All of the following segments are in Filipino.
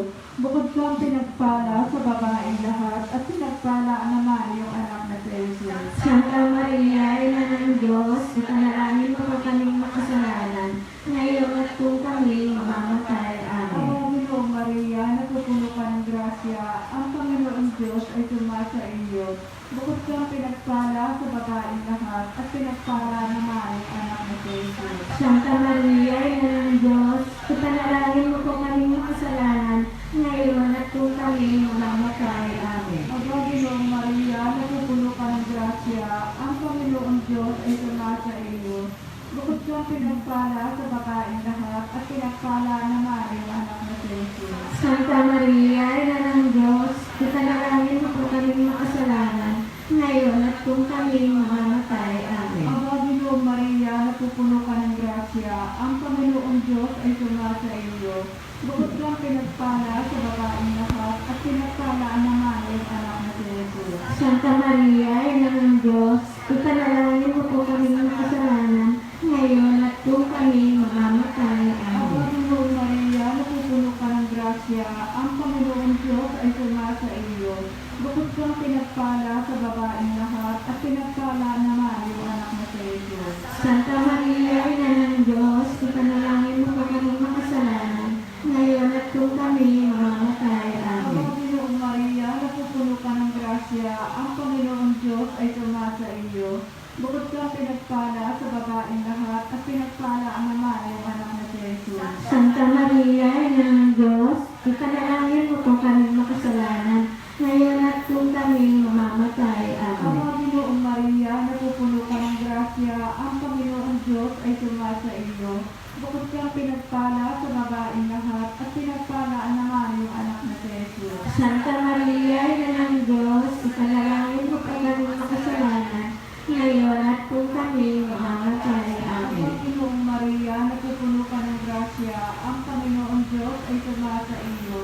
iyo. Bukod kang pinagpala sa babaeng lahat, at pinagpala naman yung anak na si Jesus. Santa Maria, Ina ng Diyos, ipanalangin mo po kaming makasalanan, ngayon at kung kami mamamatay. Amen. Aba, Ginoong Maria, napupuno ka ng grasya, ang Panginoon Diyos ay sumasa iyo. Bukod kang pinagpala sa babaeng lahat, at pinagpala naman yung anak na si Jesus. Santa Maria, Ina ng Diyos, ipanalangin mo po kaming makasalanan, ngayon at kung kami mamamatay. Amen. Aba, Ginoong Maria, napupuno ka ng grasya, ang Panginoon Diyos ay sumasa iyo. Bukod kang pinagpala sa babaeng lahat, at pinagpala naman yung anak na si Jesus. Santa Maria, Ina ng Diyos, ipanalangin mo po kaming makasalanan, ngayon at kung kami mamamatay. Amen. Aba, Ginoong Maria, napupuno ka ng grasya, ang Panginoon Diyos ay sumasa iyo. Bukod kang pinagpala sa babaeng lahat, at pinagpala naman yung anak na si Jesus. Santa Maria, Ina ng Diyos, ipanalangin mo po kaming makasalanan, ngayon at kung kami mamamatay. Aba, Amen. Ginoong Maria, napupuno ka ng grasya, ang Panginoon Diyos ay sumasa iyo. Bukod kang pinagpala sa babaeng lahat, at pinagpala naman yung anak na si Jesus. Santa Maria, Ina ng Diyos, ipanalangin mo po kaming makasalanan, ngayon at kung kami mamamatay. Aba, Amen. Ginoong Maria, napupuno ka ng grasya, ang Panginoon Diyos ay sumasa iyo. Bukod kang pinagpala sa babaeng lahat, at pinagpala naman yung anak na si Jesus. Santa Maria, Ina ng Diyos, ipanalangin mo po kaming makasalanan, ngayon at kung kami mamamatay. Amen. Aba, Ginoong Maria, napupuno ka ng grasya, ang Panginoon Diyos ay sumasa iyo. Bukod kang pinagpala sa babaeng lahat, at pinagpala naman yung anak na si Jesus. Santa Maria, Ina ng Diyos, ipanalangin mo po kaming makasalanan, ngayon at kung kami mamamatay. Aba, Amen. Ginoong Maria, napupuno ka ng grasya, ang Panginoon Diyos ay sumasa iyo.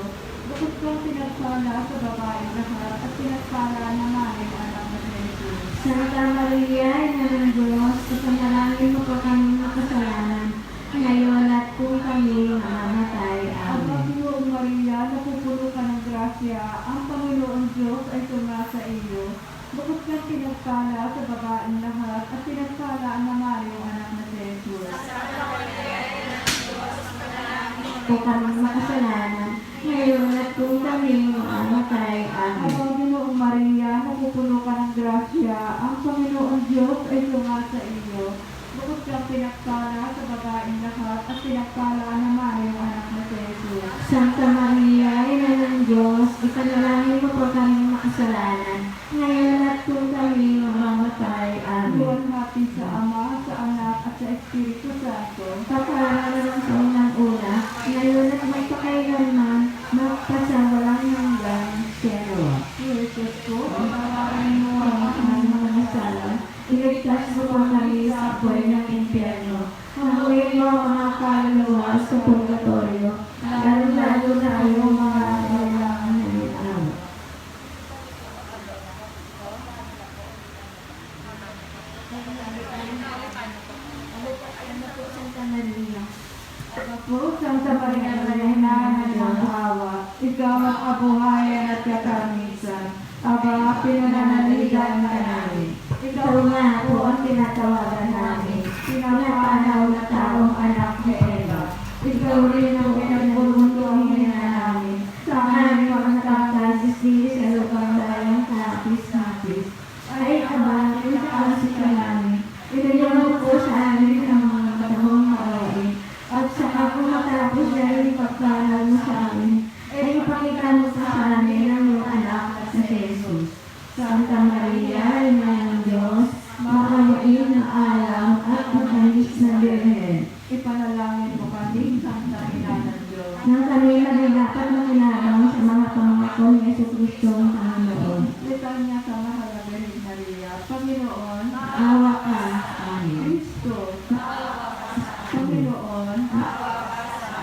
Bukod kang pinagpala sa babaeng lahat, at pinagpala naman yung anak na si Jesus. Santa Maria, Ina ng Diyos, ipanalangin mo po kaming makasalanan, ngayon at kung kami mamamatay. Aba, Amen. Ginoong Maria, napupuno ka ng grasya, ang Panginoon Diyos ay sumasa iyo. Bukod kang pinagpala sa babaeng lahat, at pinagpala naman yung anak na si Jesus. Po kaming makasalanan, ngayon at kung kami mamamatay. Amen. Aba, Ginoong Maria, napupuno ka ng grasya, ang Panginoon Diyos ay sumasa iyo. Bukod kang pinagpala sa babaeng lahat, at pinagpala naman yung anak na si Jesus. Santa Maria, Ina ng Diyos, ipanalangin mo po kaming makasalanan, ngayon at kung kami mamamatay. Amen. Luwalhati sa Ama, sa Anak, at sa Espiritu Santo. Pagkaraan sa unang-una, ngayon at magpakailanman, magpasawalang hanggan. Siyero. Jesus ko, patawarin mo ang Ang mga sala, iligtas mo po kami sa apoy ng impyerno. Hamuin mo ang mga kaluluwa sa purgatorio, lalo-lalo na yung mga kailangan ng awa. Santa Maria. Po, Santa Maria Reina ng mga awa, ikaw ang kabuhayan at katamisan. Aba, pinananaligan ka namin. Ikaw nga po ang tinatawagan namin, pinapanaw na taong anak ni Eva. Ikaw rin ang pinagbubuntuhin na namin, sa aming mga natatasisi sa lupang dayang kapis-kapis. Ay aba, pinakasi ka namin, inayang po sa amin ang mga panahong maawain, at saka kung matapos dahil pagpanaw mo sa amin, ay ipakita mo sa amin ang iyong anak na si Jesus. Santa Maria, Ina ng Diyos, maawain ng alam at matamis na Birhen. Ipanalangin mo kami, Santa Ina ng Diyos. Nang kami dapat makinabang sa mga pangako ni Jesucristo ang Panginoon. Litanya sa mahal na Birhen Maria, Panginoon, Awa ka. Amen. Kristo, Panginoon,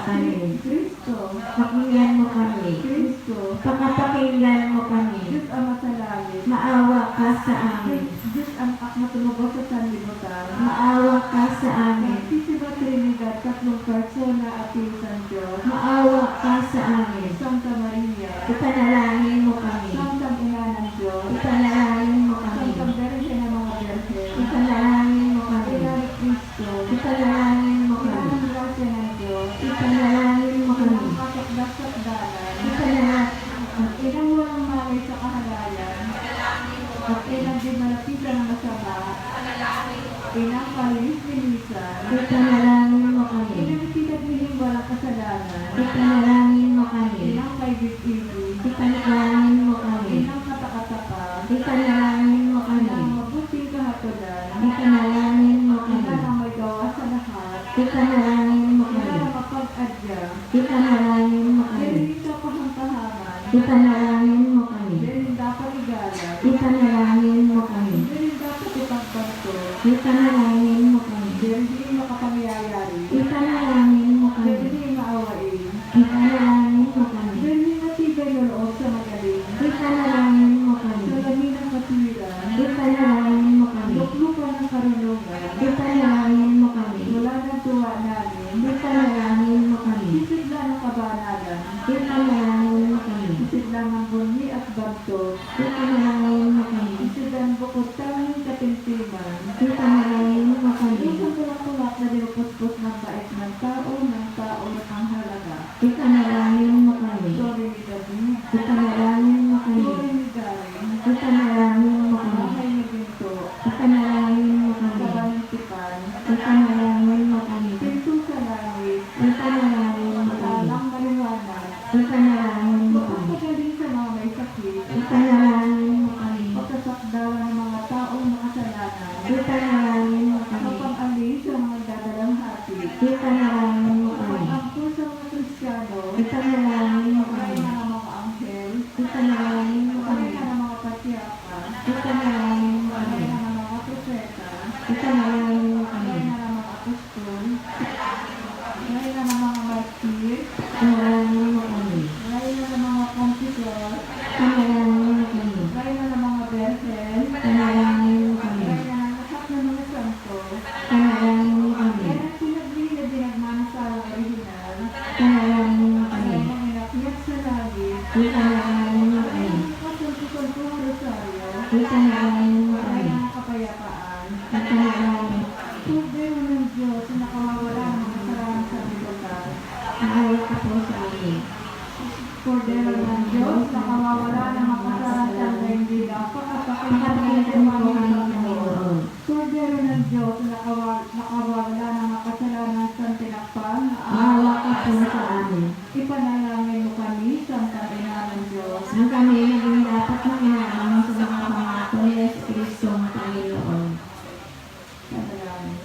Amen. Kristo, Pakinggan mo kami. Kristo, Pakapakinggan mo kami. Diyos Ama sa langit, Maawa ka sa amin. Diyos ang na tumubos sa sanlibutan, Maawa ka sa amin. Santisima Trinidad, tatlong persona at isang Diyos, Maawa ka sa amin. Santa Maria, Ipanalangin mo kami. Santa Ina ng Diyos, Ipanalangin mo kami. Santa Virgen ng mga Birhen, Ipanalangin mo kami. Ina ni Cristo, Ipanalangin mo Ina kami. ng grasya ng Diyos, Ipanalangin mo Ina kami. ng kasakdas-sakdalan, Ipanalangin mo kami. Ina ng walang malay sa kahalayan, at Ina ng di malapitan ng masama, Ina ng kalinis-linisan, Ipanalangin mo kami. Ina ng pinaghiling walang kasalanan, Ipanalangin mo kami. Ina ng kaibig-ibig, Ipanalangin mo kami. Ina ng katakataka, Ipanalangin mo Ina kami. ng mabuting kahatulan, Ipanalangin mo Ina kami. ng may gawa sa lahat, Ipanalangin mo Ina kami. ng mapag-adya, Ipanalangin mo kami. Dahil hindi ka pahantahanan, Ipanalangin mo kami. dahil hindi dapat igalan, Ipanalangin mo kami. dahil hindi dapat ipagbanto, Ipanalangin mo kami. dahil hindi makapangyayari, Ipanalangin mo dahil kami. hindi maawain, Ipanalangin mo kami. dahil hindi matibay yung loob sa magaling, Ipanalangin mo kami. sa lamin ng katwiran, Ipanalangin mo kami. luklukan ng karunungan, Ipanalangin mo kami. mula ng tuwa namin, Ipanalangin mo kami. sisigla ng kabanalan, Ipanalangin mo kami. sisigla ng bunyi at banto, Ipanalangin mo kami. sisigla ng bukod tanging katimtiman, Ipanalangin mo kami. yung pagkulat na dinupuspos ng bait ng tao at ang halaga. Ipanalangin mo kami. Sorry ni David, Ipanalangin mo kami. sorry ni Darin, Ipanalangin mo kami. bahay ni Ginto, Ipanalangin mo kami. kabalintipan, Ipanalangin mo kami. pinto sa langit, Ipanalangin mo kami. alang maliwanag, Ipanalangin mo kami. pagpapagaling sa mga may sakit, Ipanalangin mo kami. pagkasakdawan ng mga taong makasalanan, Ipanalangin mo kami. kapag-alis sa mga dadalang hati, Ipanalangin mo kami. pag-angkol sa mga Kristiyano, Ipanalangin mo gaya kami. ng mga anghel, Ipanalangin mo kami. gaya ng mga patriarka, Ipanalangin mo kami. gaya ng mga propeta, Ipanalangin mo kami. gaya ng mga apostol, gaya ng mga martir, Ipanalangin mo kami. gaya ng mga kompitor, Ipanalangin mo kami. gaya ng mga berhen, Ipanalangin mo kami. gaya ng lahat ng mga santo, Ipanalangin mo kami. gaya ng pinagli na dinagmanasalang orihinal, Ipanalangin mo kami. gaya ng inakyat sa langit, Ipanalangin mo gaya kami. ng kasultusultuhang rosaryo, Ipanalangin mo gaya kami. ng kapayapaan, Ipanalangin. Kordero ng Diyos na nakawawala ng mga kasalanan sa libutan, Maawa ka po sa amin. Kordero ng Diyos na nakawawala ng mga kasalanan sa daigdigan, pagkapakinggan Pagpapalitan mo kami, ng Panginoon. Kordero ng Diyos na nakawawala ng mga kasalanan sa tinakpan, Maawa ka po sa amin. ipanalangin mo kami, Santa Ina ng Diyos. Nang kami naging dapat makinabang sa mga pangako ni Yesu Cristo ang Panginoon. Panalangin.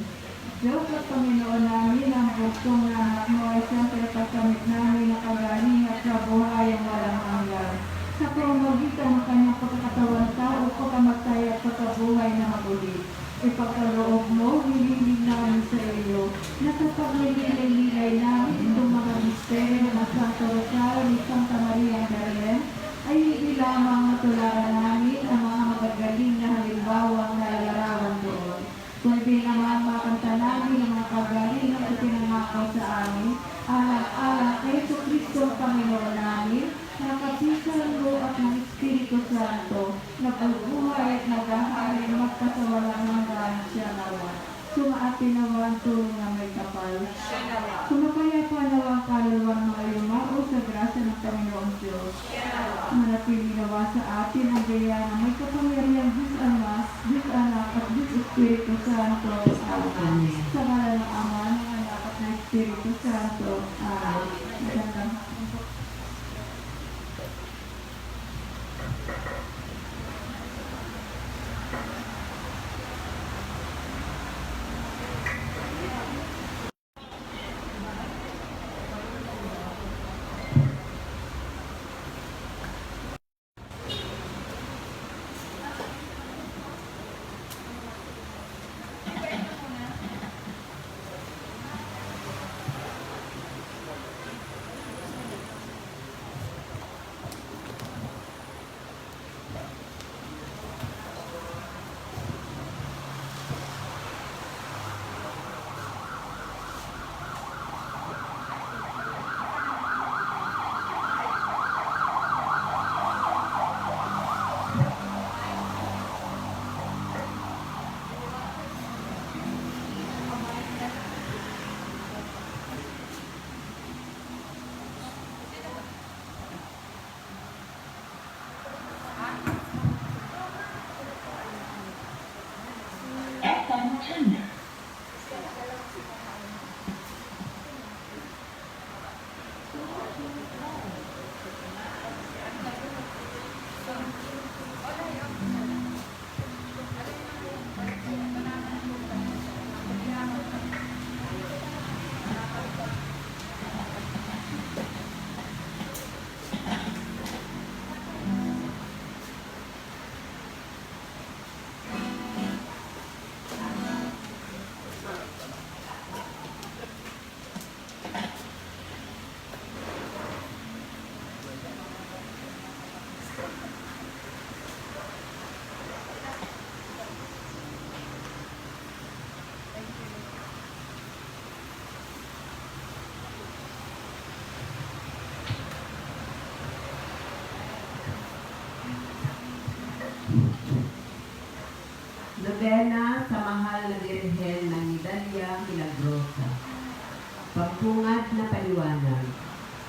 Diyos at Panginoon namin, ang bugtong na anak mo ay siyempre pagkamit namin na kagaling at kabuhayang walang hanggan. Sa pamamagitan ng kanyang pagkakatawan tao, pagkamatay at pagkabuhay na mabuli. Ipagkaloob mo, hinihiling namin sa iyo, na kapag nililay namin itong mga misteryo ng Santo Rosario ni Santa Maria Magdalena, ay hindi lamang matularan namin ang mga magagaling na halimbawa na lalarawan doon, kundi naman makanta namin ang mga kagaling na ipinangako sa amin, alang-alang kay Yesu Cristo ang Panginoon namin, na kapisan mo at ng Espiritu Santo, na pagbuhay at naghahari magpasawalang hanggan siya nawa. Sumaatin nawa ang tulong na may kapal. Sumakayapa nawa ang kaluluwa ng mga yumao sa grasya ng Panginoong Diyos. Manatili nawa sa atin ang gaya na may kapangyarihan Diyos Ama, Diyos Anak at Diyos Espiritu Santo. Amen. Sa ngalan ng Ama, ng Anak at ng Espiritu Santo. Amen. Magandang hapon po. banal na Birhen ng Medalya Milagrosa. Pagbungad na paliwanag.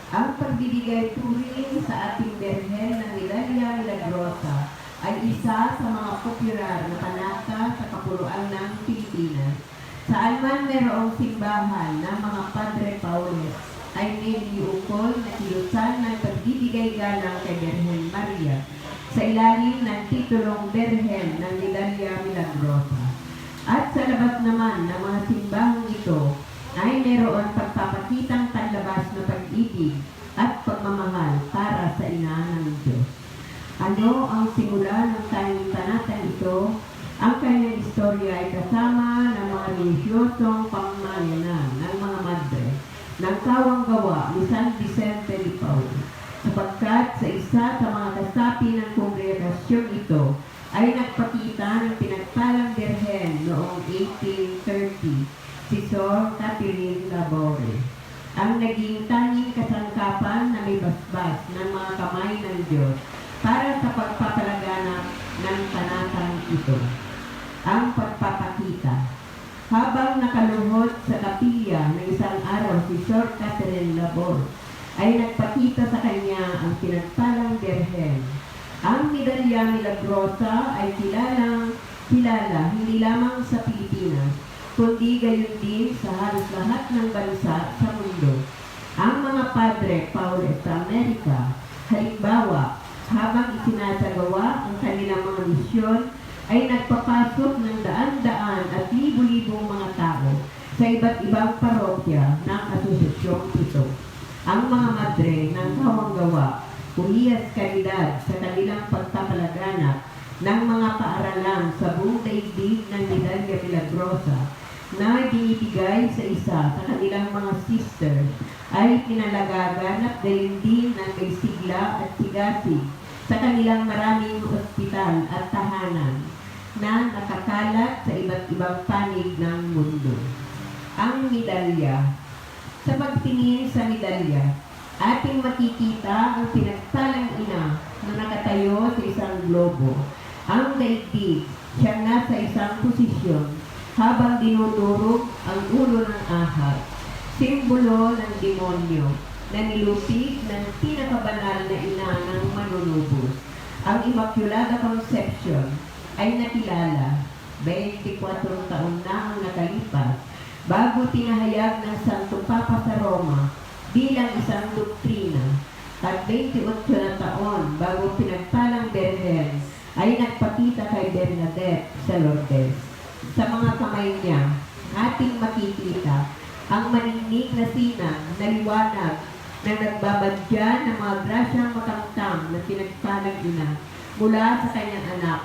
Ang pagbibigay turing sa ating Birhen ng Medalya Milagrosa ay isa sa mga popular na panata sa kapuluan ng Pilipinas. Saan man mayroong simbahan ng mga Padre Paules ay niliukol na kilusan ng pagbibigay galang kay Birhen Maria sa ilalim ng titulong Birhen ng Medalya Milagrosa. At sa labas naman ng mga simbahang ito ay mayroon pagpapakitang panlabas na pag-ibig at pagmamahal para sa ina ng Diyos. Ano ang simula ng tanging panatang ito? Ang kanyang istorya ay kasama ng mga relihiyosyong pamamayanan ng mga madre ng kawang gawa ni San Vicente de Paul, sapagkat sa isa sa mga kasapi ng kongregasyong ito ay nagpakita ng pinagpalang Birhen noong 1830, si Sor Catherine Labore, ang naging tanging kasangkapan na may basbas ng mga kamay ng Diyos para sa pagpapalaganap ng panatang ito. Ang pagpapakita. Habang nakaluhod sa kapilya ng isang araw si Sor Catherine Labore, ay nagpakita sa kanya ang pinagpalang Birhen. Ang Medalya Milagrosa ay kilala hindi lamang sa Pilipinas, kundi gayon din sa halos lahat ng bansa sa mundo. Ang mga Padre Paules sa Amerika, halimbawa, habang isinasagawa ang kanilang mga misyon, ay nagpapasok ng daan-daan at libo-libong mga tao sa iba't ibang parokya ng asosyasyong ito. Ang mga madre ng kawang gawa, humiyas kalidad sa kanilang pagpapalaganap ng mga paaralan sa buong daigdig ng Medalya Milagrosa na binibigay sa isa sa kanilang mga sister ay pinalagaganap gayon din ng may sigla at sigasig sa kanilang maraming ospital at tahanan na nakakalat sa iba't ibang panig ng mundo. Ang medalya. Sa pagtingin sa medalya, ating makikita ang pinagpalang ina na nakatayo sa isang globo. Ang daigdig, siyang nasa isang posisyon habang dinudurog ang ulo ng ahas, simbolo ng demonyo na nilupig ng pinakabanal na ina ng manunubos. Ang Immaculada Conception ay nakilala 24 taon na ang nakalipas bago pinahayag ng Santo Papa sa Roma bilang isang doktrina at 28 na taon bago pinagpalang Birhen ay nagpakita kay Bernadette sa Lourdes. Sa mga kamay niya, ating makikita ang maningning na sinang na liwanag na nagbabadya ng mga grasyang makamtam na pinagpalang ina mula sa kanyang anak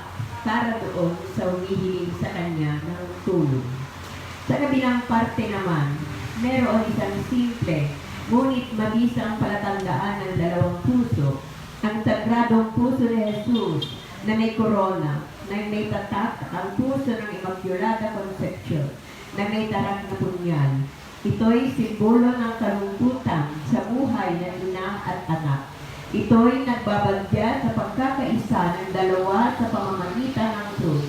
para doon sa humihiling sa kanya ng tulong. Sa kabilang parte naman, meron isang simple, ngunit mabisang palatandaan ng dalawang puso, ang sagradong puso ni Jesus na may korona, na may tatak ang puso ng Immaculada Conception, na may tarak na punyal. Ito'y simbolo ng kalungkutan sa buhay ng ina at anak. Ito'y nagbabadya sa pagkakaisa ng dalawa sa pamamagitan ng krus.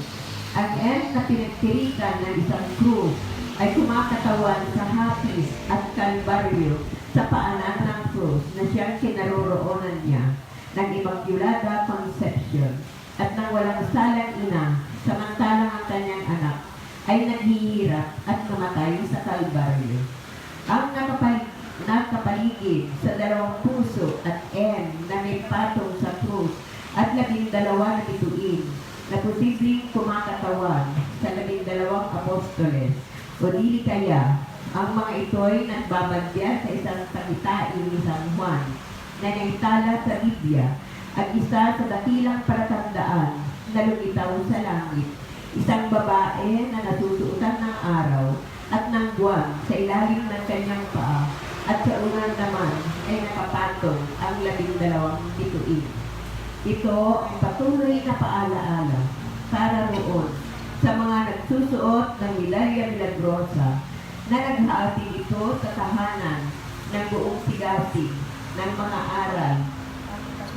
Ang end na pinagtirikan ng isang krus ay kumakatawan sa hapis at kalbaryo sa paanan ng krus na siyang kinaroroonan niya ng Immaculada Conception at ng walang salang ina, samantalang ang kanyang anak ay naghihirap at namatay sa kalbaryo. Ang nakapaligid sa dalawang puso at na may patong sa krus at 12 na bituin na posibleng kumakatawan sa 12 apostoles o dili kaya ang mga ito'y nagbabadya sa isang pakitain ni San Juan na naitala sa Biblia at isa sa dakilang palatandaan na lumitaw sa langit, isang babae na nasusuotan ng araw at ng buwan sa ilalim ng kanyang paa at sa unan naman ay nakapatong ang 12 bituin. Ito ang patuloy na paalaala para roon sa mga nagsusuot ng Medalya Milagrosa na naghahatid ito sa tahanan ng buong sigasig ng mga aral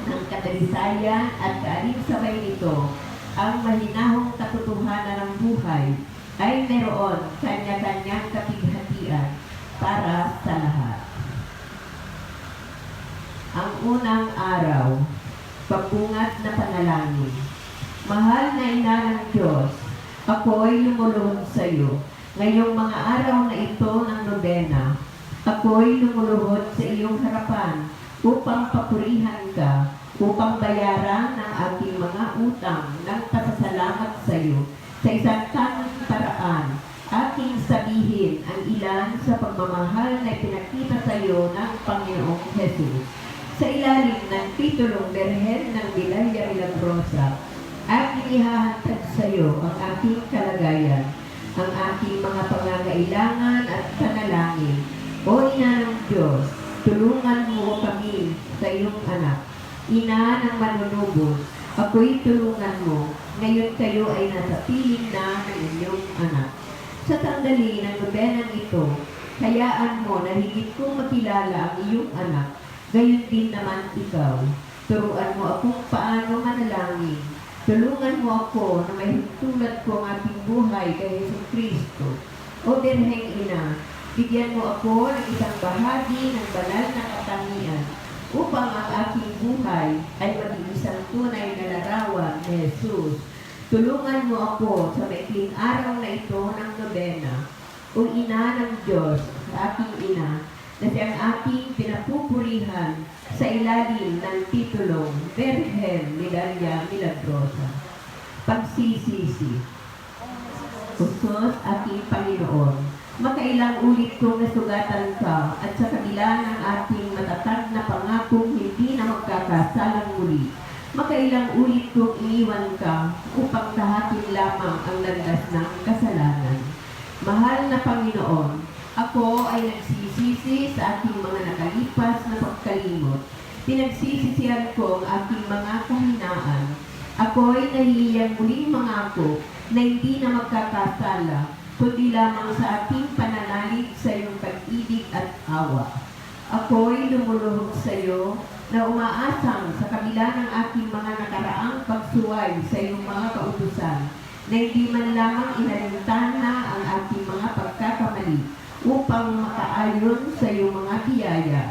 ng kadalisayan at kaalim-sabay nito ang mahinahong katotohanan ng buhay ay meron kanya-kanyang kapighatian para sa lahat. Ang unang araw, pagbungad na panalangin. Mahal na ina ng Diyos, ako'y lumuluhod sa iyo. Ngayong mga araw na ito ng nobena, ako'y lumuluhod sa iyong harapan upang papurihan ka, upang bayaran ng aking mga utang ng pasasalamat sa iyo. Sa isang tanging paraan, aking sabihin ang ilan sa pagmamahal na ipinakita sa iyo ng Panginoong Jesus. Sa ilalim ng titulong Berhen ng Vilaya Milagrosa, aking ihahantad sa iyo ang aking kalagayan, ang aking mga pangangailangan at panalangin. O Ina ng Diyos, tulungan mo kami sa iyong anak. Ina ng manunubos, ako'y tulungan mo. Ngayon kayo ay nasa piling na ng inyong anak. Sa sandali ng nobenang ito, hayaan mo na higit kong makilala ang iyong anak. Gayon din naman ikaw. Turuan mo akong paano manalangin. Tulungan mo ako na may tulad ko ang ating buhay kay Jesucristo. O Birheng Ina, bigyan mo ako ng isang bahagi ng banal na katangian upang ang aking buhay ay maging isang tunay na larawan ni Jesus. Tulungan mo ako sa maikling araw na ito ng nobena. O Ina ng Diyos, aking ina, na siyang aking pinapupurihan sa ilalim ng titulong Berhen Vilaya Milagrosa. Pagsisisi. Jesus, aking Panginoon, makailang ulit kong nasugatan ka at sa kabila ng ating matatag na pangakong hindi na magkakasalang muli, makailang ulit kong iniwan ka upang tahakin lamang ang landas ng kasalanan. Mahal na Panginoon, ako ay nagsisisi sa aking mga nakalipas na pagkalimot. Pinagsisisihan ko ang aking mga kahinaan. Ako ay nahihiyang muling mangako na hindi na magkakasala, kundi lamang sa aking pananalig sa iyong pag-ibig at awa. Ako ay lumuluhog sa iyo na umaasang sa kabila ng aking mga nakaraang pagsuway sa iyong mga kautusan, na hindi man lamang inalintana ang aking mga pagkakamali upang makaayon sa iyong mga biyaya.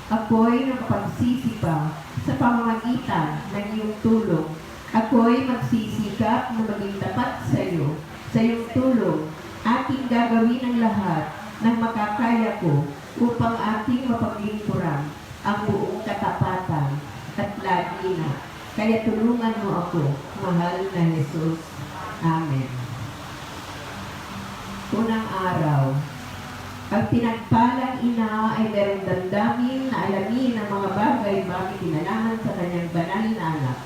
Ako'y nakapagsisipa sa pamamagitan ng iyong tulong. Ako'y magsisikap na maging tapat sa iyong tulong. Aking gagawin ang lahat ng makakaya ko upang aking mapaglingkuran ang buong katapatan at lagi na. Kaya tulungan mo ako, mahal na Jesus. Amen. Unang araw. Ang pinagpalang ina ay merong damdamin na alamin ang mga bagay bakit kinalaman sa kanyang banal na anak.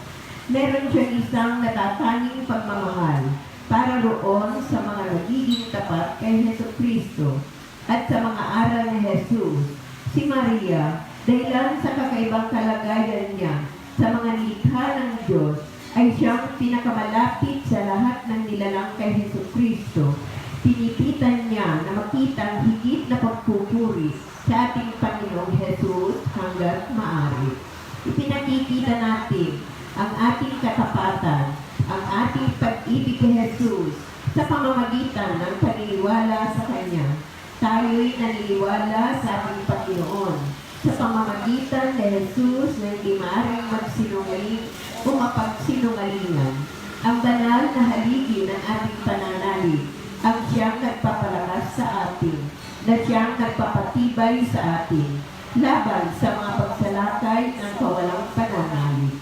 Meron siyang isang natatanging pagmamahal para roon sa mga nagiging tapat kay Jesucristo at sa mga aral ni Jesus. Si Maria, dahilan sa kakaibang kalagayan niya sa mga nilikha ng Diyos, ay siyang pinakamalapit sa lahat ng nilalang kay Jesucristo. Pinipitan niya na makita ang higit na pagpupuri sa ating Panginoong Jesus hanggat maaari. Ipinakikita natin ang ating katapatan, ang ating pag-ibig kay Jesus sa pamamagitan ng paniniwala sa Kanya. Tayo'y naniniwala sa ating Panginoon sa pamamagitan ni Jesus na hindi maaaring magsinungaling o mapagsinungalingan. Ang banal na haligi ng ating pananalig ang siyang nagpapalakas sa atin, na siyang nagpapatibay sa atin, laban sa mga pagsalakay ng kawalang pananalig.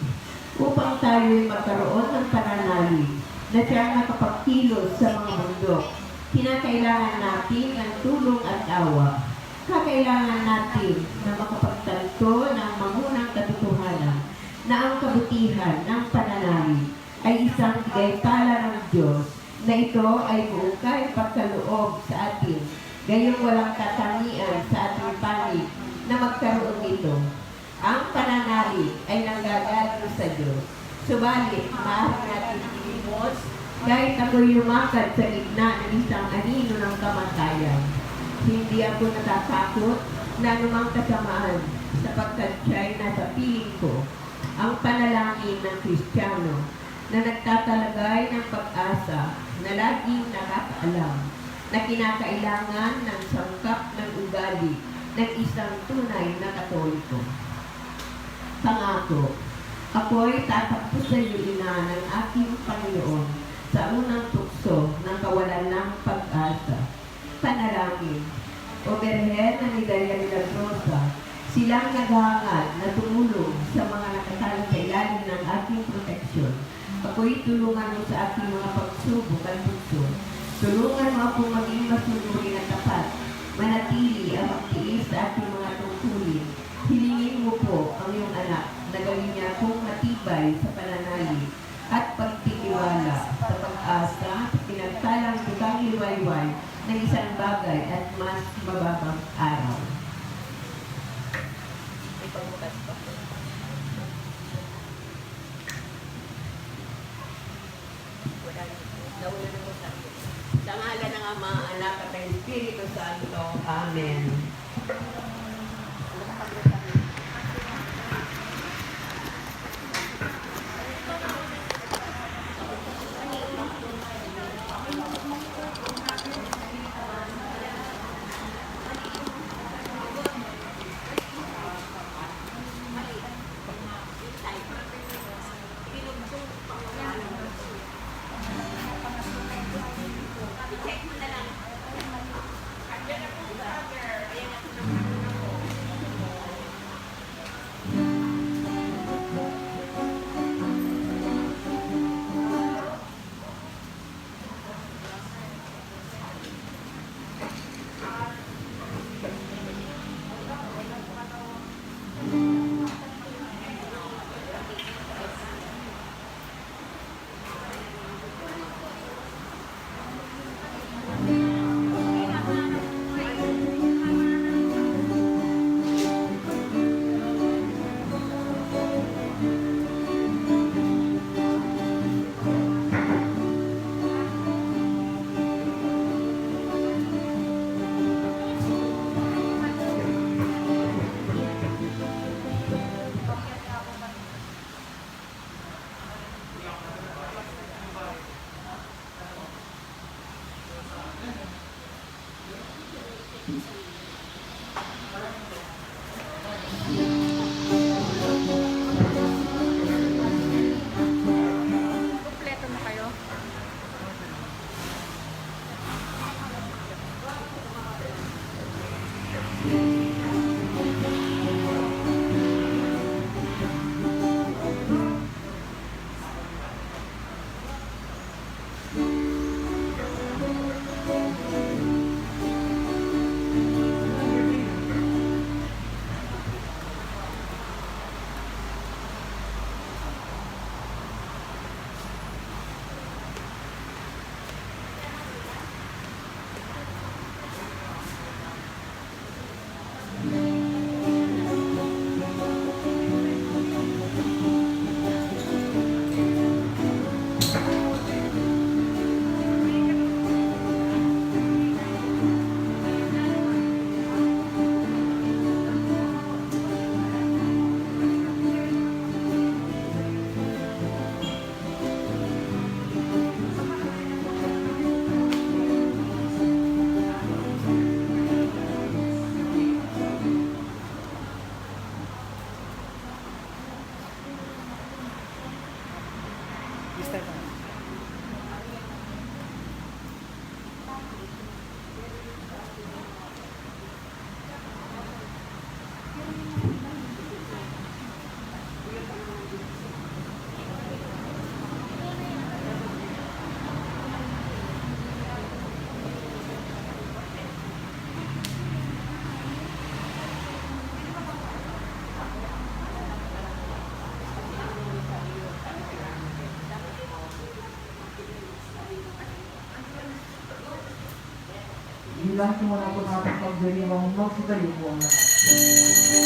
Upang tayo'y magkaroon ng pananalig, na siyang nakapagkilos sa mga bundok, kinakailangan natin ng tulong at awa. Kakailangan natin na makapagtanto ng mangunang katotohanan na ang kabutihan ng pananalig ay isang bigay-pala ng Diyos, na ito ay buong pagkaloob sa atin, gayong walang katangian sa ating panig na magkaroon nito. Ang pananalig ay nanggagaling sa Diyos. Subalit, maaari natin ilimos kahit ako'y lumakad sa gitna ng isang anino ng kamatayan. Hindi ako natatakot na anumang kasamaan sapagkat siya'y nasa piling ko. Ang panalangin ng Kristiyano na nagtatalagay ng pag-asa, na laging nakakaalam, na kinakailangan ng sangkap ng ugali ng isang tunay na Katoliko. Pangako, ako'y tatakbo sa iyo, Ina ng aking Panginoon, sa unang tukso ng kawalan ng pag-asa. Panalangin, O Berhen na ni Dalia Milagrosa, silang naghahangad na tumulong sa mga nakatalo sa ilalim ng aking proteksyon. Ako'y tulungan mo sa aking mga pagsubok at tukso. Tulungan mo akong maging masunurin at tapat, manatili ang magtiis sa aking mga tungkulin. Hilingin mo po ang iyong anak na gawin niya akong matibay sa pananalig at pagtitiwala sa pag-asa at pinagtalang butang liwayway ng isang bagay at mas mababang araw. Ipagbukas pa. Nauna na ko sa iyo. Sa ngalan ng Ama, Anak at ng Espiritu Santo. Amen. Kompleto na kayo? Bilang muna po natin pagdiriwang magsigali po ang lahat.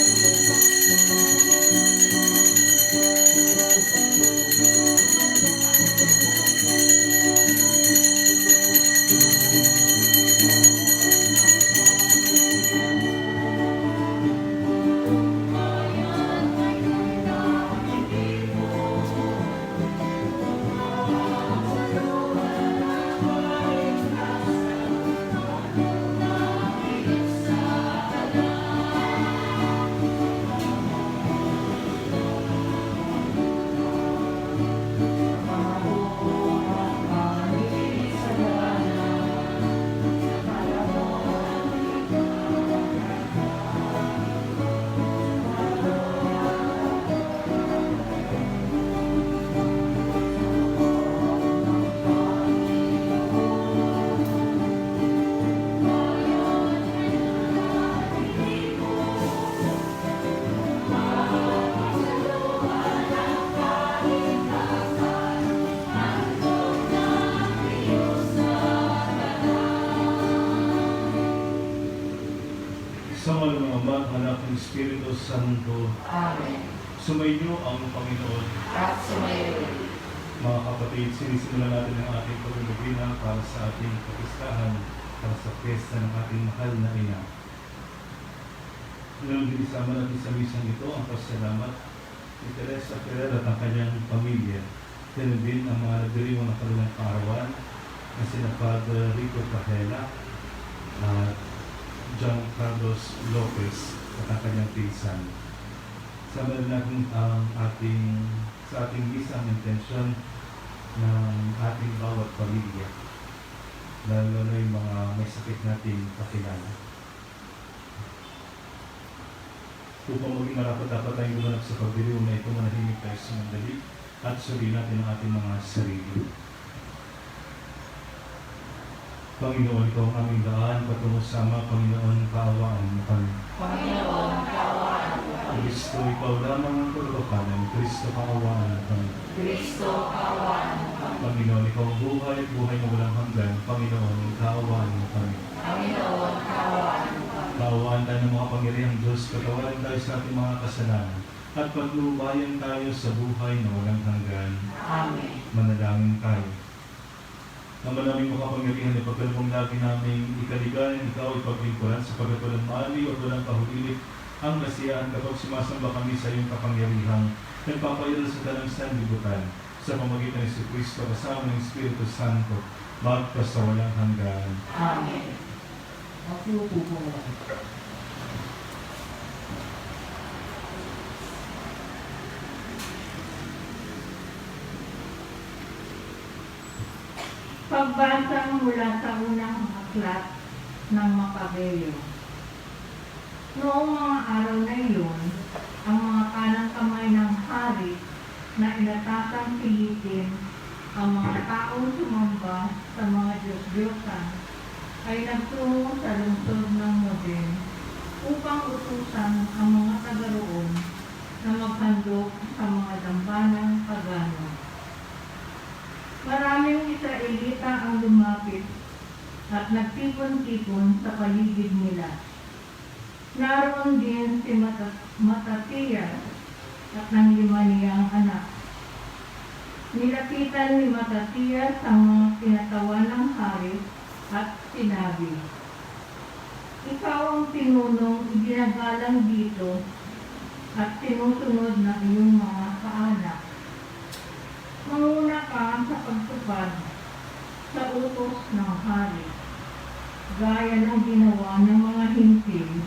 Anak ng Espiritu Santo. Amen. Sumainyo ang Panginoon. At sumayo. Mga kapatid, sinisimulan natin ang ating pagdudugina para sa ating kapistahan, para sa piyesta ng ating mahal na ina. Ngayon, ginisama natin sa misang ito ang pasalamat ni Teresa Ferrer at ang kanyang pamilya. Ganun din ang mga nagdiriwang na kanilang kaarawan na sina Father Rico Pajela at John Carlos Lopez at ang kanyang pinsan. Sama natin ang sa ating isang intensyon ng ating bawat pamilya, lalo na yung mga may sakit nating kakilala. Upang maging marapat dapat tayong gumanap sa pagdiriwang na ito, manahimik tayo sa mandali at suriin natin ang ating mga sarili. Panginoon, ikaw ang aming daan patungo sa Ama. Panginoon, kaawaan mo kami. Panginoon, kaawaan mo kami. Kristo, ikaw lamang ang pagkakalan. Kristo, kaawaan mo kami. Kristo, kaawaan mo kami. Panginoon, ikaw ang buhay at buhay na walang hanggan. Panginoon, kaawaan mo kami. Panginoon, kaawaan mo kami. Kaawaan tayo ng mga pangyarihang Diyos, patawarin tayo sa ating mga kasalanan, at paglubayan tayo sa buhay na walang hanggan. Amen. Manalangin tayo. Naman naming makapangyarihan ay pagkalabong lagi naming ikaligayan, ikaw ay paglingkuran sa walang mali o walang kahulilit ang kasiyahan kapag sumasamba kami sa iyong kapangyarihang nagpapayal sa dalang sanlibutan sa pamagitan ni si Kristo kasama ng Espiritu Santo magpas sa walang hanggan. Amen. Makiupo po muna. Pagbasa mula sa unang aklat ng Makabeo. Noong mga araw na iyon, ang mga kanang kamay ng hari na inatakang pilitin ang mga taong sumamba sa mga Diyos-Diyosan ay nagtungo sa lungsod ng Modin upang utusan ang mga taga roon na maghandog sa mga dambanang pagano. Maraming Israelita ang lumapit at nagtipon-tipon sa paligid nila. Naroon din si Matatias at ng 5 niyang anak. Nilapitan ni Matatias ang mga kinatawan ng hari at sinabi, "Ikaw ang pinunong iginagalang dito at sinusunod na iyong mga kaanak. Manguna ka sa pagtupad sa utos ng hari, gaya ng ginawa ng mga Hintil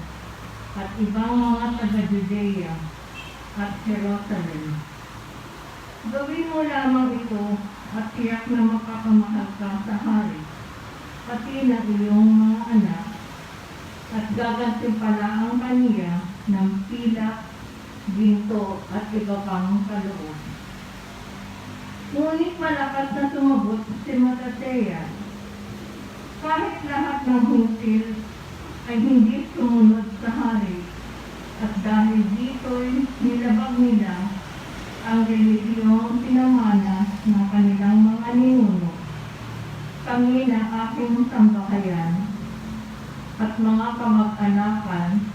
at ibang mga taga-Judea at Jerusalem. Gawin mo lamang ito at tiyak na makakamahal ka sa hari, pati na iyong mga anak, at gagantimpalaan kaniya ng pilak, ginto at iba pang kaloob." Ngunit malakas na sumagot si Matatias. Kahit lahat ng Hintil ay hindi sumunod sa hari, at dahil dito'y nilabag nila ang relihiyong pinamana ng kanilang mga ninuno, kami na aking sambahayan at mga kamag-anakan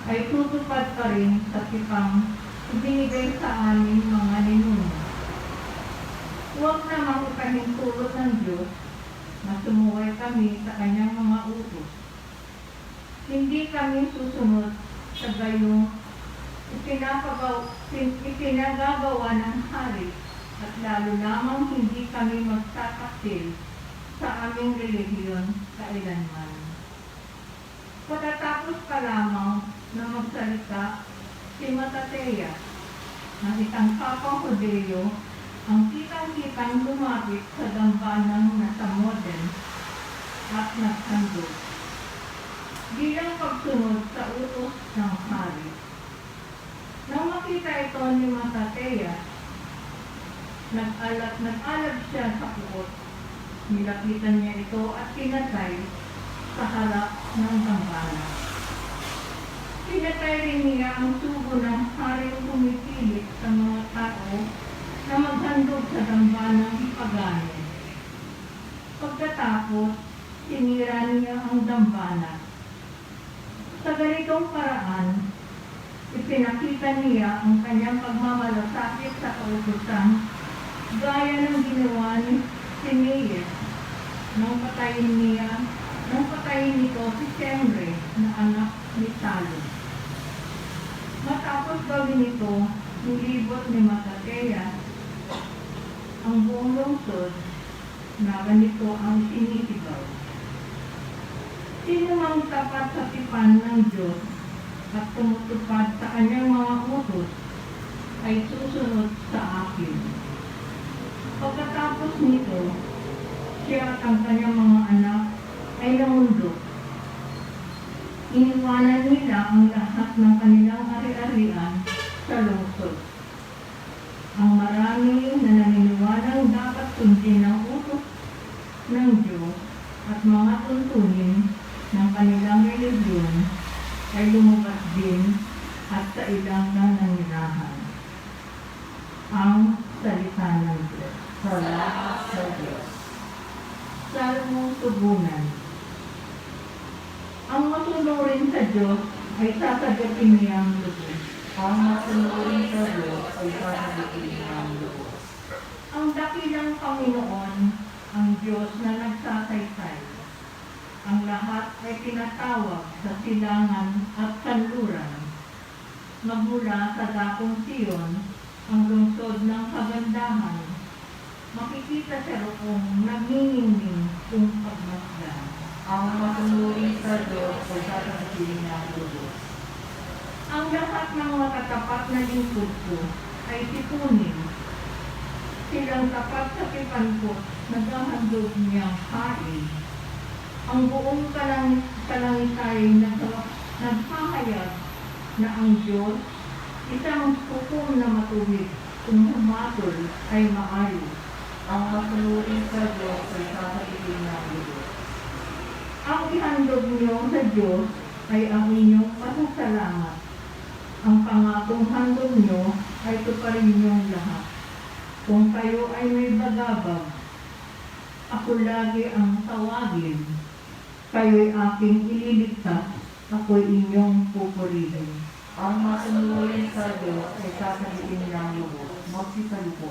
ay tutupad pa rin sa tipang ibinigay sa aming mga ninuno. Huwag namang ipahintulot ng Diyos na sumuway kami sa kanyang mga utos. Hindi kami susunod sa gayong ipinagagawa ng hari, at lalo lamang hindi kami magtataksil sa aming relihiyon kailanman. Pagkatapos pa lamang na magsalita si Matatias ng isang kapang Hudeo, ang kitang-kitang lumapit sa dambanang nasa Modin at naghandog bilang pagsunod sa utos ng hari. Nang makita ito ni Matatias, nag-alab siya sa puot. Nilapitan niya ito at pinatay sa harap ng dambana. Pinatay rin niya ang sugo ng haring pumipilit sa mga tao na maghandog sa dambanang pagano. Pagkatapos, sinira niya ang dambana. Sa ganitong paraan, ipinakita niya ang kanyang pagmamalasakit sa kautusan, gaya ng ginawa ni Simeon nang patayin nito si Semre na anak ni Salo. Matapos gawin ito, nilibot ni Mattathias ang buong lungsod na ganito ang sinisigaw. Sino mang tapat sa tipan ng Diyos at tumutupad sa kanyang mga utos ay susunod sa akin. Pagkatapos nito, siya at ang kanyang mga anak ay namundok. Iniwanan nila ang lahat ng kanilang ari-arian sa lungsod. Ang marami na naniniwalang dapat sundin ang utos ng Diyos at mga tuntunin ng kanilang religiyon ay lumabas din at sa ilang nananirahan. Ang salita ng Diyos. Salamat sa Diyos. Salmong Tugunan. Ang masunurin sa Diyos ay sasagutin niyang lubos. Ang masunurin sa Diyos ay sasagutin ng lubos. Ang dakilang Panginoon, ang Diyos na nagsasaysay. Ang lahat ay tinatawag sa silangan at kanluran. Magmula sa dakong Siyon, ang lungsod ng kagandahan, makikita sa roong nagniningning kung pagmasdan. Ang masunurin sa Diyos ay sasagutin ng lubos. Ang lahat ng matatapat na lingkod ko ay tipunin. Silang tapat sa pipankot, naghahandog niyang hain. Ang buong kalangit ay naghahayag na ang Diyos, isang hukom na matuwid, kung humatol ay maayos. Ang masunurin sa Diyos ay sasagutin ng lubos. Ang ihandog niyo sa Diyos ay ang inyong pasasalamat. Ang pangakong handog niyo ay tuparin niyong lahat. Kung kayo ay may bagabag, ako lagi ang tawagin. Kayo'y aking ililigtas, ako'y inyong pupurihin. Ang masunurin sa Diyos ay sasagutin ng lubos. Magsisalpo.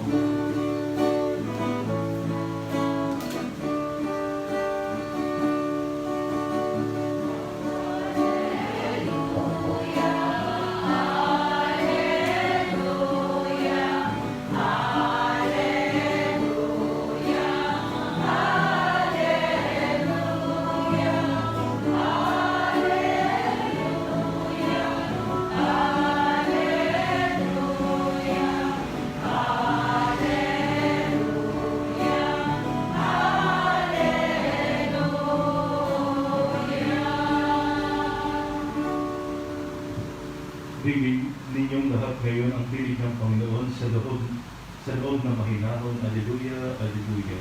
Digin ninyong lahat ngayon ang pilig ng Panginoon sa loob ng mahinahon. Alleluia, Alleluia.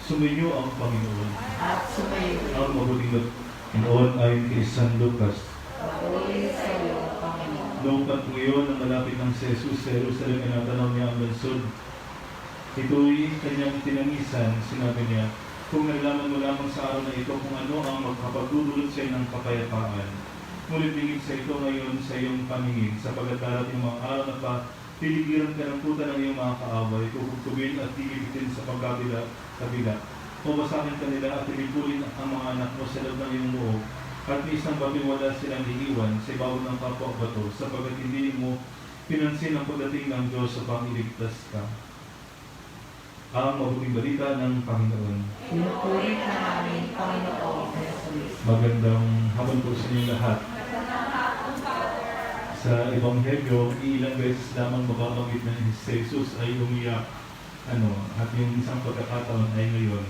Sumainyo ang Panginoon. At sumayo. Ang mabuting Panginoon ayon kay San Lucas. Patuloy sa iyo, Panginoon. Noong ngayon ang malapit ng si Jesus sa Jerusalem, inatanaw niya ang lungsod. Ito'y kanyang tinangisan. Sinabi niya, kung nalaman mo lamang sa araw na ito kung ano ang magkapagdudulot sa ng kapayapaan. Ngunit lingid sa ito ngayon sa iyong paningin, sapagkat darating mga araw na pa, piligiran ka ng puta ng iyong mga kaaway, kukugtugin at tilibitin sa pagkabila. Pumasakin ka nila at ilipulin ang mga anak mo sa loob ng iyong loob, at ni isang bating wala silang iiwan sa ibabaw ng kapwa bato, sapagkat hindi mo pinansin ang pagdating ng Diyos sa pangiligtas ka. Ang mabuting balita ng Panginoon. Pinupuri ka namin, Panginoon Jesus. Magandang hapon po sa inyong lahat. Sa Ebanghelyo, ilang beses lamang mababanggit na si Jesus ay umiyak. At yung isang pagkakataon ay ngayon.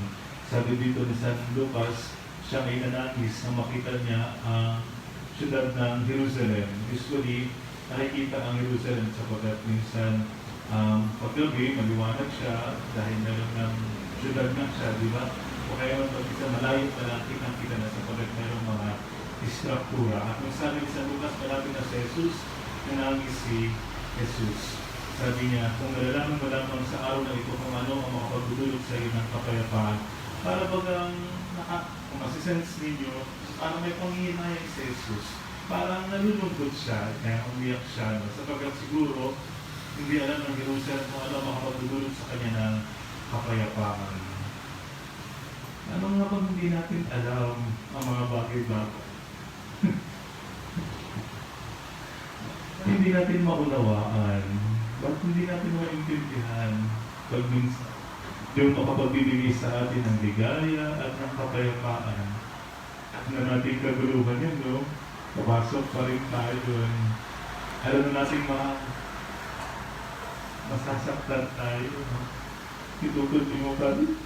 Sabi dito ni San Lucas, siya ay nanangis na makita niya ang syudad ng Jerusalem. Usually, nakikita ang Jerusalem sapagkat minsan paggabi, maliwanag siya dahil meron ng syudad na siya, di ba? O kaya pag isa malayo pa lang, kitang-kita na sapagkat meron mga istruktura. At nung sabi ni San Lucas, malapit na si Jesus, nanangis si Jesus. Sabi niya, kung nalalaman mo lamang sa araw na ito kung ano ang makapagdudulot sa iyo ng kapayapaan, para bagang kung masisense ninyo, ano may panghihinayang si Jesus. parang nalulungkot siya, kaya umiyak siya, no? Sapagkat siguro, hindi alam ng Jerusalem kung ano makapagdudulot sa kanya ng kapayapaan. Ano nga bang hindi natin alam ang mga bagay-bagay? Hindi natin maunawaan. Ba't hindi natin maintindihan pag minsan yung makapagbibigay sa atin ng ligaya at ng kapayapaan na nating kaguluhan yun, no? Papasok pa rin tayo yun. Alam na natin masasaktan tayo, no? Itukod mo pa rin.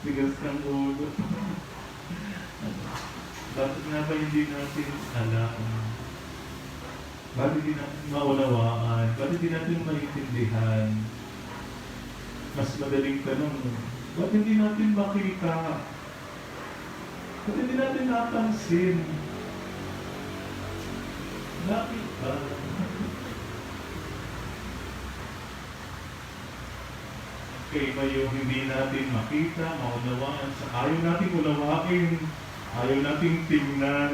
Bigas ng ulo. Bakit nga ba hindi natin alam? Bakit hindi natin maunawaan? Bakit hindi natin maintindihan? Mas madaling tanong, bakit hindi natin makita? Bakit hindi natin napansin? Bakit ba? Kaya ba yung hindi natin makita, maunawaan, ayaw natin unawain, ayaw natin tingnan,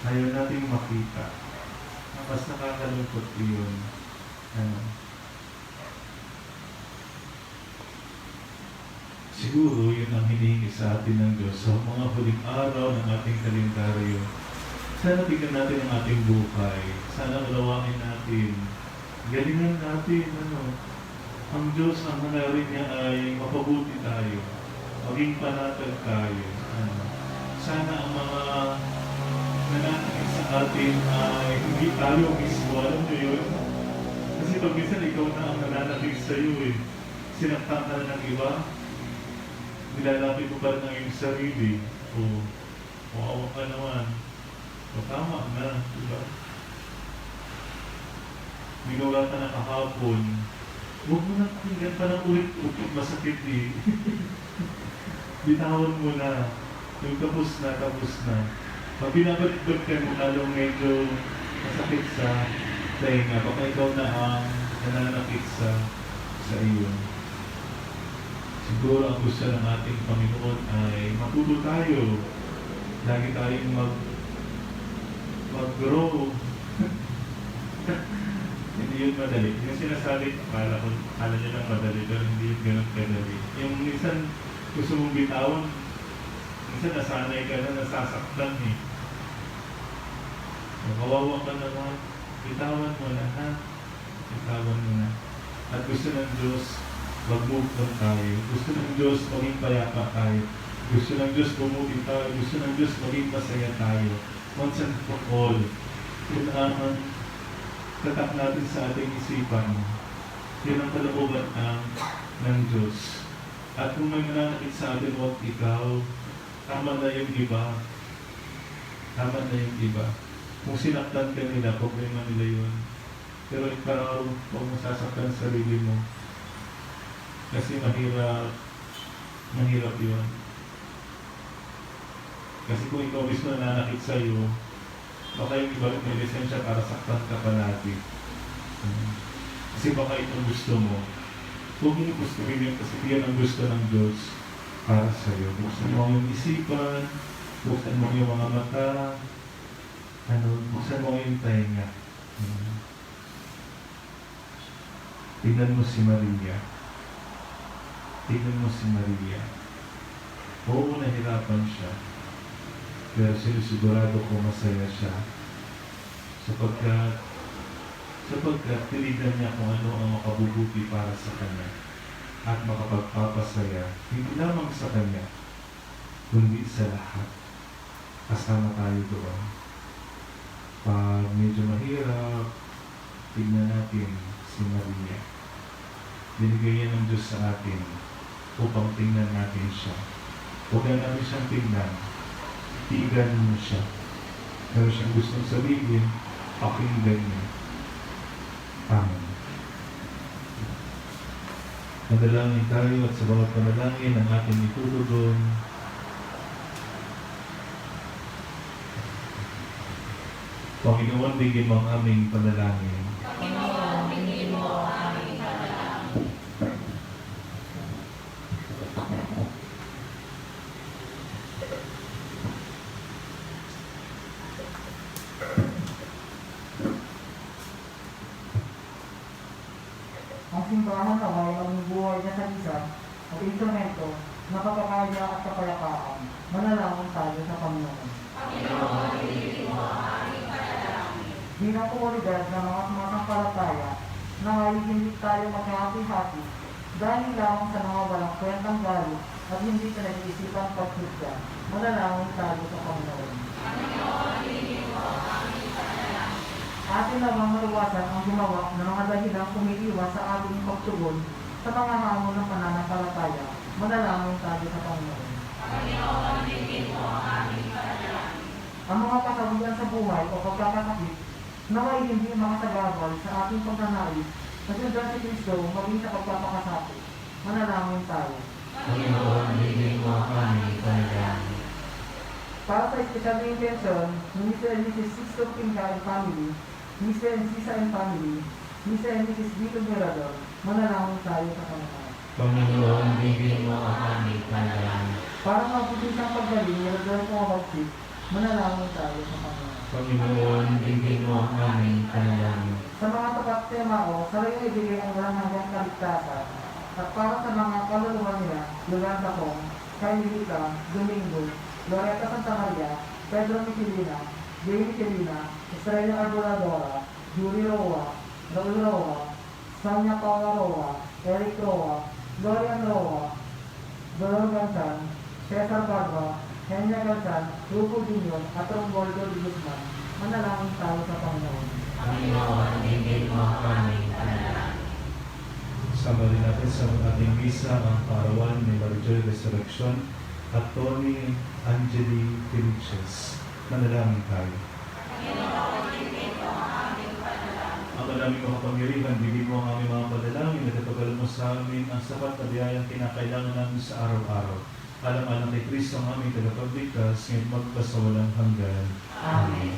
ayaw natin makita. Mas nakakalungkot yun. Siguro yun ang hinihingi sa atin ng Diyos sa mga huling araw ng ating kalendaryo. Sana tingnan natin ang ating buhay. Sana unawain natin. Galingan natin, ang Diyos, ang hangarin niya ay mapabuti tayo. Maging panatag tayo. Sana ang mga nananakit sa atin ay hindi tayo mismo. Alam niyo yun? Kasi pag minsan ikaw na ang nananakit sa iyo sinaktan ka na ng iba, nilalapit mo pa rin ang iyong sarili. Awa ka naman. Tama na, diba? Ginawa ka na kahapon, huwag mo na pakinggan pa ng ulit-ulit, masakit eh. Bitawan mo na, yung tapos na. Pag binabalik-balik ka mo, lalong medyo masakit sa tainga, baka ikaw na ang nananakit sa iyo. Siguro ang gusto ng ating Panginoon ay matuto tayo. Lagi tayong mag-grow. Hindi yun madali. Yung sinasabi, akala nyo lang madali, pero hindi yun ganun kadali. Yung minsan, gusto mong bitawan, minsan nasanay ka na, nasasaktan eh. Kawawa ka naman, bitawan mo na ha. Bitawan mo na. At gusto ng Diyos, mag-move on tayo. Gusto ng Diyos, maging payapa tayo. Gusto ng Diyos, bumuti tayo. Gusto ng Diyos, maging masaya tayo. Once and for all. Yun ang tatak natin sa ating isipan. Yun ang kalooban ng Diyos. At kung may mananakit sa atin, huwag ikaw, tama na yung iba. Tama na yung iba. Kung sinaktan ka nila, problema nila yun. Pero ikaw, huwag mo sasaktan sarili mo. Kasi mahirap yun. Kasi kung ikaw mismo nananakit sa'yo, baka yung iba may lisensya para saktan ka palagi. Kasi baka itong gusto mo. Huwag mo gustuhin yun kasi yan ang gusto ng Diyos para sa'yo. Buksan mo yung isipan, buksan mo yung mga mata, buksan mo yung tainga. Tingnan mo si Maria. Tingnan mo si Maria. Oo, nahirapan siya. Pero sinusigurado ko masaya siya. Sapagkat tinignan niya kung ano ang makabubuti para sa kanya at makapagpapasaya, hindi lamang sa kanya, kundi sa lahat. Kasama tayo doon. Pag medyo mahirap, tignan natin si Maria. Binigay niya ng Diyos sa atin upang tingnan natin siya. Huwag na natin siyang tingnan. Tiigan mo siya. Pero siyang gustong sabihin, pakinggan niya. Amen. Manalangin tayo at sa bawat panalangin ang ating itutugon. Panginoon, bigyan mo ang aming panalangin. Panginoon, bigyan mo ang aming panalangin. ang simbahan naway maging buhay na salisan at instrumento na kapakaya at kapayapaan. Manalangin tayo sa Panginoon. Bilang komunidad ng mga sumasampalataya, naway hindi tayo maghahati-hati dahil lamang sa mga walang kwentang galit at hindi sa nag-iisipan pagsudya. Manalangin tayo sa Panginoon. Atin namang maluwasan ang gumawa ng mga dahilang kumiliwas sa ating pagtugon sa mga hamon ng pananampalataya. Manalangin tayo sa Panginoon. Ang mga kasawian sa buhay o pagkakasakit naway hindi makasagabal sa ating pagnanais na si Diyos Kristo maging sa pagpapakasakit. Manalangin tayo. Panginoon, hingin mo ang aming panalangin. Para sa special intention ni Mr. and Mrs. Sisto Pinca and family, Mr. and Sisa and family, Mr. and Mrs. Vito Mirador, manalangin tayo sa Panginoon. Panginoon, hingin mo ang aming panalangin. Para mabuti siyang paggaling ni Rodolfo Mabalsik, manalangin tayo sa Panginoon. Panginoon, hingin mo ang aming panalangin. Sa mga tapat temao, sa rin ibigay ang walang hanggang kaligtasan. At para sa mga kaluluwa nila, Yolanda Kong, Kailita, Domingo, Loretta Santa Maria, Pedro Michelina, Jay Michelina, Estrella Arboladora, Yuri Roa, Raul Roa, Sonia Paula Roa, Eric Roa, Lorian Roa, Dolor Gansan, Cesar Barba, Henya Gansan, Rupo Junior, at Romboldo de Guzman. Manalangin tayo sa Panginoon. Panginoon, hingin mo ang aming panalangin. Sama rin natin sa ating misa ang parawan ni Marijoy Resurrection at Tony Angeli Felices. Manalangin tayo. Ang aming makapangyarihan, bigyan mo ang aming mga panalangin at ipagdala mo sa amin ang sapat na biyayang kinakailangan namin sa araw-araw. Alam-alam kay Kristo ang aming tagapagligtas, ngayon magpasawalang hanggan. Amen.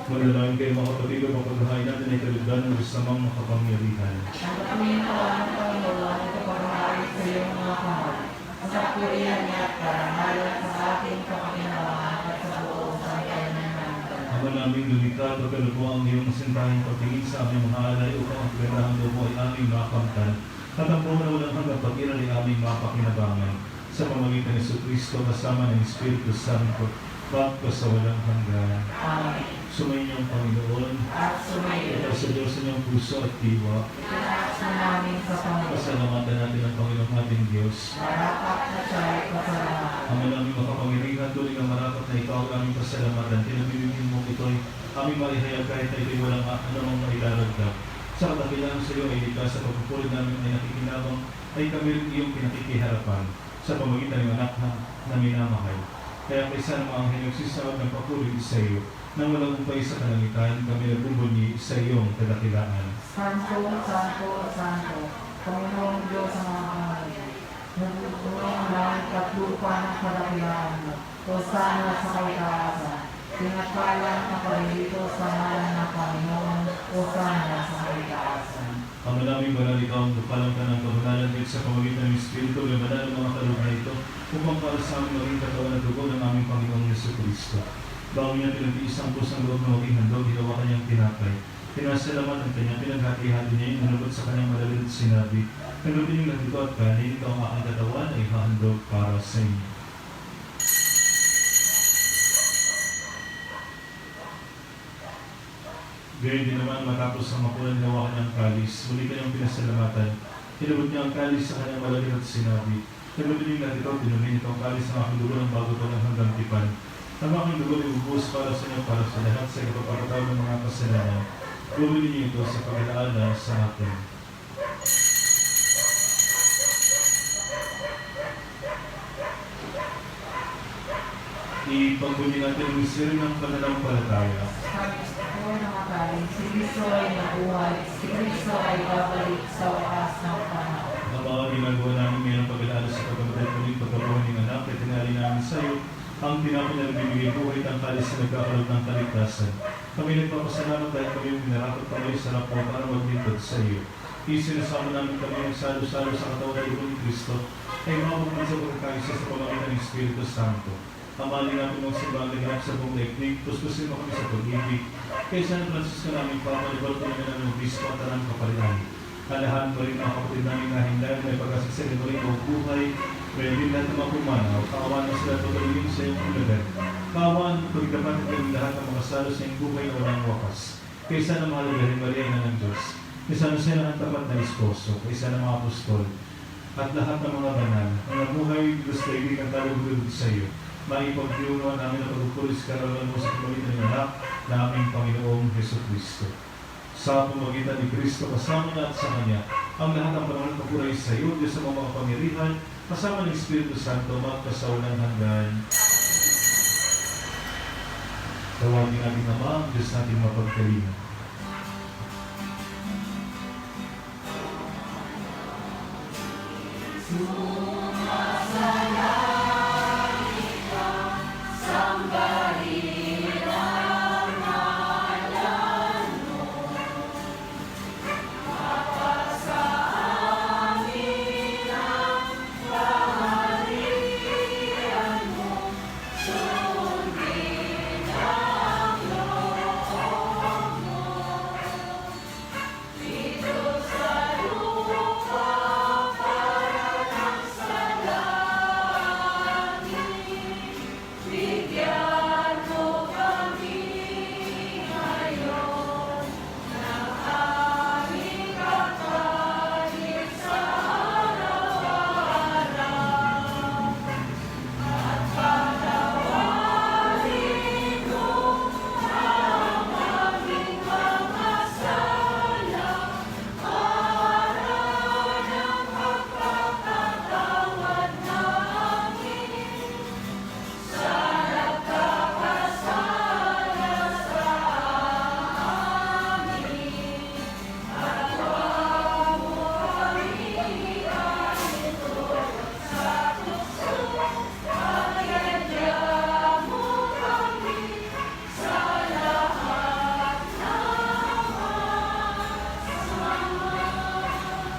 Manalangin kayo mga kapatid, ang paghahain natin ay kalugdan ng samang makapangyarihan. Ang patuloy na ng Panginoon ito pagmamahal sa iyong mga kamay. Ang kapurihan niya at karangalan sa ating kapakinabangan at sa buong santayan ng namin. Ama naming lumikha, pagkalubo ang iyong sintahing pagtingin sa aming mga alay upang ang kagandahang loob mo ay aming makamtan at ang buong na walang hanggang pag-iral ay aming mapakinabangan sa pamagitan ni Kristo kasama ng Espiritu Santo, sa walang hanggan. Amen. Sumayin ang Panginoon At sumayo. at sa Diyos sa inyong puso at diwa. Itaas namin sa Panginoon. Pasalamatan natin ang Panginoong ating Diyos. Marapat na siya'y pasalamatan. Ang malaming makapangyarihan ng tuloy ng marapat na ikaw ang aming pasalamatan. Pinabibigin mo ito'y aming maihayag kahit na ito'y walang anumang maidaragdag. Sa kadakilaan sa iyo ay ligtas sa pagpupulid namin ay nakikinabang ay kami rin iyong pinakikiharapan sa pamagitan ng anak na minamahal. Kaya kaysa ng mga anghel nagsisawag ng papuri sa iyo, nang walang umpay sa kalangitan, kami nagbubunyi sa iyong kadakilaan. Santo, Santo, Santo, Panginoong Diyos sa mga pangalan. Nagpupulong ang langit at lupa ng kadakilaan mo. Hosana sa kaitaasan. Pinagpalang na parilito sa ngalan ng Panginoon. Hosana sa kaitaasan. Ang malaming banal ikaw ang lupalang ka ng kabunalan at sa pamagitan ng Espiritu, may banal ang mga kaloob na ito upang para sa amin maging katawan at dugo ng aming Panginoong Jesucristo. Bago niya pinag-iisang pusang loob na maging handog, ginawa kanyang tinapay. Pinasalamat ang kanyang pinaghati-hati niya, inulubot sa kanyang malalit at sinabi, "Nalutin yung lahat ito at kanin, ito ang aking katawan ay hahandog para sa inyo." Gayon din naman matapos ang mapunan ginawa kanyang kalis, muli kanyang pinasalamatan. Inulubot niya ang kalis sa kanyang malalit at sinabi, "Nalutin yung lahat ito, tinumin ito ang kalis ng aking dugo ng bago pa ng hanggang tipan. Ang aking dugo ay ubuhos para sa inyo, para sa lahat sa ipapapatawad ng mga kasalanan. Gawin niyo ito sa pag-alaala sa atin." Ipagbunyi natin ang misteryo ng pananampalataya. Ako ay namatay, si Kristo ay nabuhay, si Kristo ay babalik sa wakas ng panahon. Ang mga ginagawa namin ngayon pag-alaala sa pagkamatay muling pagkabuhay ng anak, at tinali namin sa iyo ang tinapon na nagbibigay buhay at ang kalis na nagkakaroon ng kaligtasan. Kami nagpapasalamat dahil kami yung minarapat kami sa harap mo para maglingkod sa iyo. Isinasama namin kami ang salo-salo sa katawan ng Dugo ni Kristo ay makapagbalik sa pagkakaisa sa pamamagitan ng Espiritu Santo. Amalin natin ang simbang naganap sa buong daigdig, puspusin mo kami sa pag-ibig. Kaysa ng Francisco namin, pamalibal ko namin ang obispo at anang kapalitan. Alahan mo rin mga kapatid namin na hindahan na ipagkasiksili mo rin ang buhay, may din lahat ng mga pumanaw, kaawaan mo sila patuloyin sa iyong ulagan. Kaawaan, pagdapat at ang lahat ng mga salo sa iyong buhay na walang wakas. Kaysa ng mga lugarin, Maria, ina ng Diyos. Kaysa ng sila ang tapat na esposo, kaysa ng mga apostol, at lahat ng mga banal, ang nabuhay, Diyos daigdig ang talubulod sa iyo. Maipagdiunuan namin ang pagpupulis karalan mo sa pamagitan ng anak na aming Panginoong Jesucristo. Sa pamagitan ni Kristo, kasama na at sa Kanya, ang lahat ng panahon papuray sa iyo, Diyos sa mga kapangyarihan, kasama ng Espiritu Santo, magpasawalang hanggan. Tawagin natin naman, Diyos natin mapagkalinga.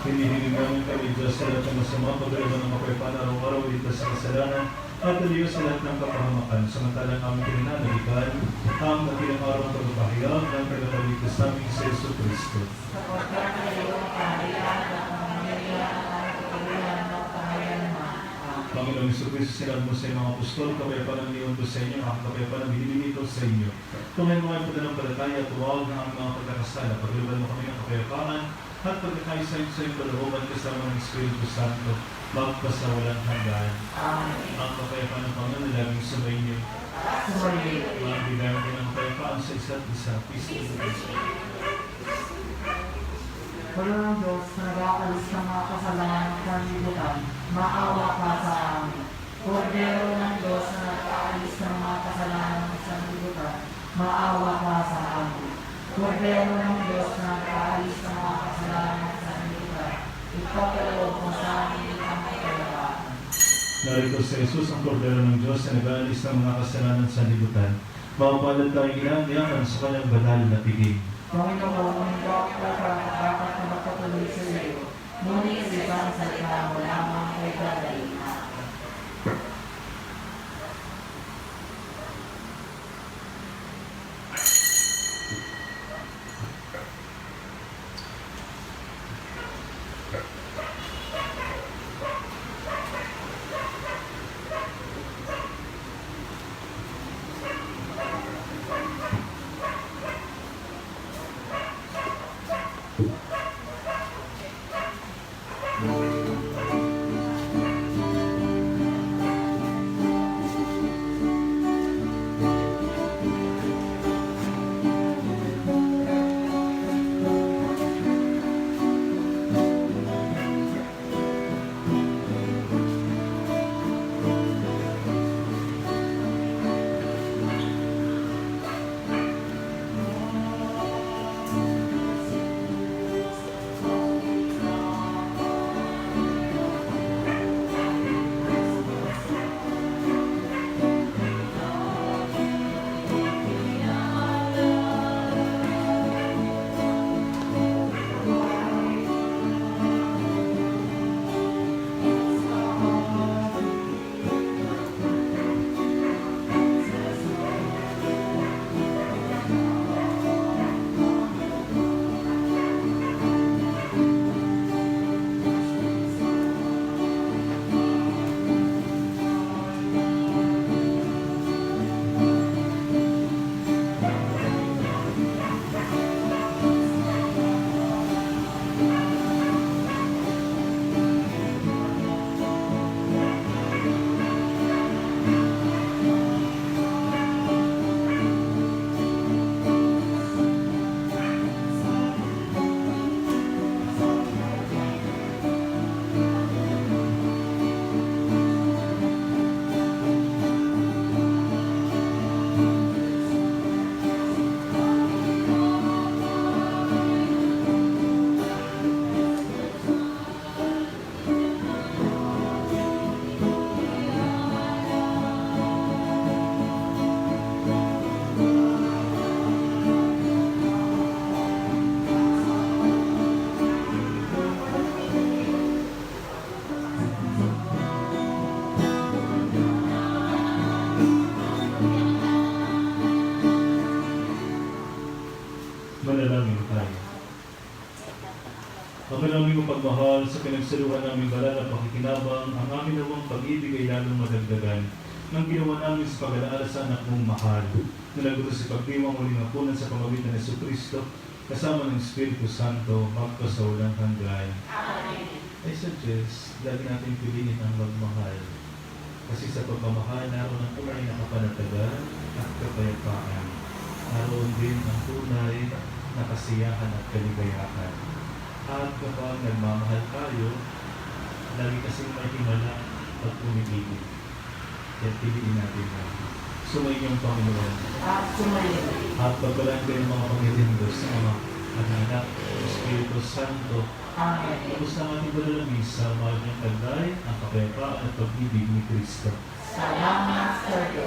Hinihiling namin kami Diyos sa lahat ng masama, pagdalaman ng mapayapaan araw-araw dito sa kasalanan, at aliyo sa lahat ng kapahamakan, samantalang aming pinananagitan, ang dakilang araw ng pagpapahayag ng tagapagligtas namin sa Jesucristo. Sapagkat kayo ang kaharian at ang mangyayari at kapagulan ng pangalanman. Panginoong Jesucristo, sinabi mo sa mga apostol, kapayapaan ang niyon ko sa inyo, ang kapayapaan ang binibigay ko sa inyo. Tunay mo ay pananampalataya at tuwag ng aming mga pagkakasala, pagluban mo kami ng kapayapaan, at pagkakaisa sa iyong kalooban kasama ng Espiritu Santo, magpasawalang hanggan. Amen. Ang kapayapaan ng Panginoon laging sumainyo. Sumayin. Magbigay ko ng kapayapaan sa isa't isa. Peace be with you. Wala ng Diyos na nag-aalis ng mga kasalanan ng sanlibutan, maawa ka sa amin. Kordero ng Diyos na nag-aalis ng mga kasalanan ng sanlibutan, maawa ka sa amin. Kordero ng Diyos na nag-aalis ng mga kasalanan ng sanlibutan, ipapaloob mo sa amin ang kapayapaan. Narito si Jesus, ang kordero ng Diyos na nag-aalis ng mga kasalanan sa libutan. Mapapalad tayong inaanyakan sa kanyang banal na piging. Panginoon, ang dapat na magpatuloy sa iyo, ngunit ibang salita mo lamang kay Daddy. Manalangin tayo. Mapanaming mapagmahal sa pinagsaluhan naming banal na pakikinabang, ang amin namang pag-ibig ay lalong madagdagan ng ginawa namin sa pag-alaala sa anak mong mahal, na nagutos sa pagdiwang muling hapunan sa pamagitan ng Jesucristo, kasama ng Espiritu Santo, magpasawalang hanggan. Amen. I suggest, lagi natin piliin ang magmahal. Kasi sa pagmamahal, naroon ang tunay na kapanatagan at kapayapaan. Naroon din ang tunay na kasiyahan at kaligayahan. At kapag nagmamahal tayo, lagi kasing may himala at umibigit. Kaya piliin natin na sumayin ang Panginoon. At sumayin. At pagbalaan kayo ng mga Panginoon sa mga anak, Espiritu Santo. Amen. Tapos na ating banal na misa, mahal niyang taglay, ang kapayapaan at pag-ibig ni Kristo. Salamat sa Diyos.